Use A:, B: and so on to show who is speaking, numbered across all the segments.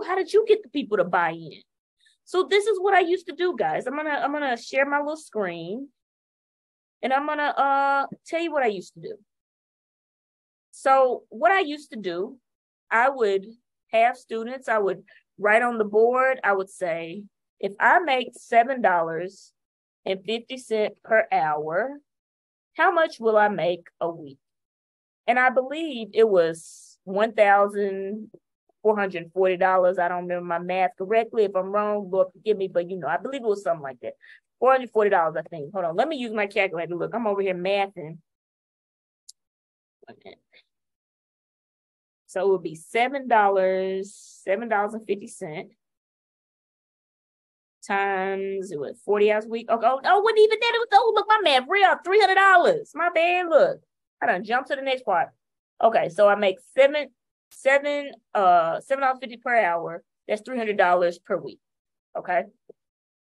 A: How did you get the people to buy in? So this is what I used to do, guys. I'm gonna share my little screen, and I'm gonna tell you what I used to do. So what I used to do, I would have students, I would write on the board, I would say, if I make $7.50 per hour, how much will I make a week? And I believe it was $1,440. I don't remember my math correctly. If I'm wrong, Lord forgive me, but I believe it was something like that. $440, I think. Hold on, let me use my calculator. Look, I'm over here mathing. So it would be $7.50 times it was 40 hours a week. Okay, wasn't even that. It was look, my math real $300. My bad. Look, I done jumped to the next part. Okay, so I make $7.50 per hour. That's $300 per week. Okay.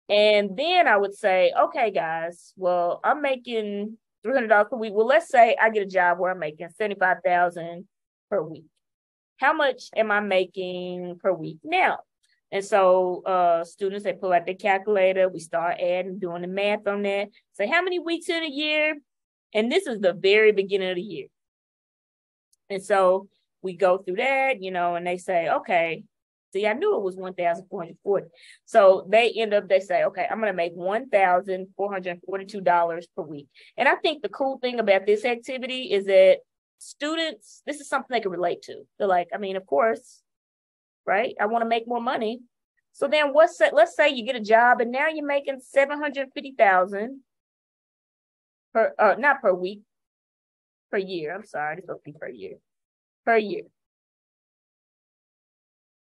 A: And then I would say, okay, guys, well, I'm making $300 per week. Well, let's say I get a job where I'm making $75,000 per week. How much am I making per week now? And so students, they pull out their calculator. We start adding, doing the math on that. Say, how many weeks in a year? And this is the very beginning of the year. And so we go through that, and they say, okay, see, I knew it was 1,440. So they say, okay, I'm going to make $1,442 per week. And I think the cool thing about this activity is that students, this is something they can relate to. They're like, I mean, of course, right? I want to make more money. So then let's say you get a job and now you're making $750,000 not per week, per year. I'm sorry, it's supposed to be per year. Per year.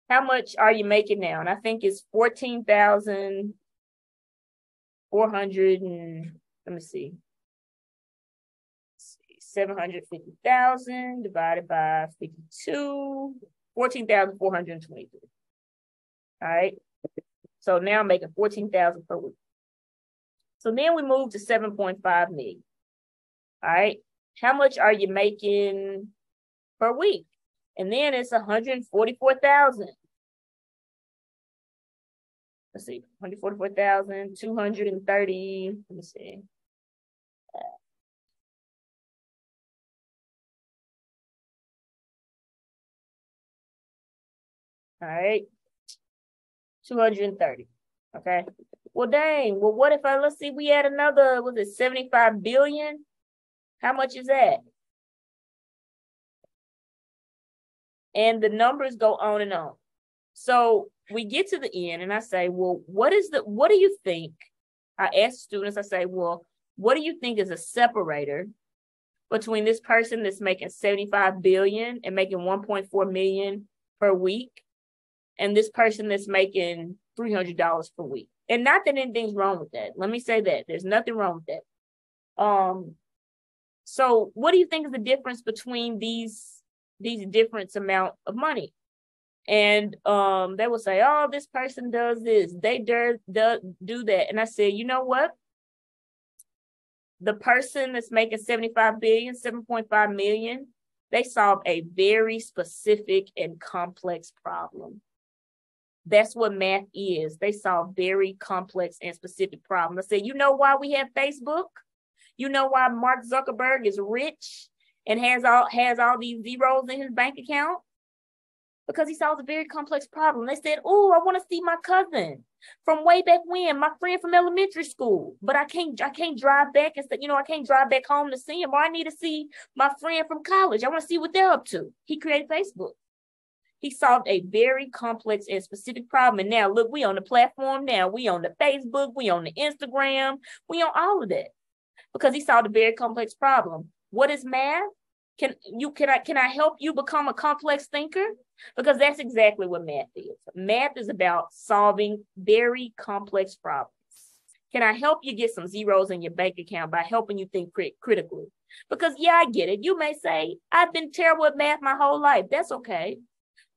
A: How much are you making now? And I think it's 14,400 and let me see. 750,000 divided by 52, 14,423. All right. So now I'm making 14,000 per week. So then we move to 7.5 million. All right. How much are you making per week? And then it's 144,000. Let's see, 144,230. Let me see. All right. 230. Okay. Well, dang. Well, what if let's see, we add another, was it 75 billion? How much is that? And the numbers go on and on. So we get to the end and I say, well, what do you think? I ask students, I say, well, what do you think is a separator between this person that's making 75 billion and making 1.4 million per week and this person that's making $300 per week? And not that anything's wrong with that. Let me say that there's nothing wrong with that. So what do you think is the difference between these different amount of money? And they will say, oh, this person does this, they do that. And I said, you know what? The person that's making 75 billion, 7.5 million, they solve a very specific and complex problem. That's what math is. They solve very complex and specific problems. I said, you know why we have Facebook? You know why Mark Zuckerberg is rich and has all these zeros in his bank account? Because he solves a very complex problem. They said, oh, I want to see my cousin from way back when, my friend from elementary school, but I can't drive back and say, I can't drive back home to see him, or I need to see my friend from college. I want to see what they're up to. He created Facebook. He solved a very complex and specific problem. And now look, we on the platform now. We on the Facebook, we on the Instagram, we on all of that because he solved a very complex problem. What is math? Can I help you become a complex thinker? Because that's exactly what math is. Math is about solving very complex problems. Can I help you get some zeros in your bank account by helping you think critically? Because yeah, I get it. You may say, I've been terrible at math my whole life. That's okay.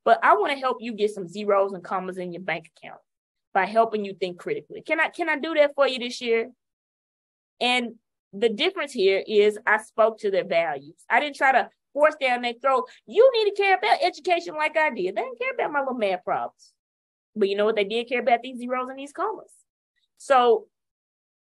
A: But I want to help you get some zeros and commas in your bank account by helping you think critically. Can I do that for you this year? And the difference here is I spoke to their values. I didn't try to force down their throat. You need to care about education like I did. They didn't care about my little math problems. But you know what? They did care about these zeros and these commas. So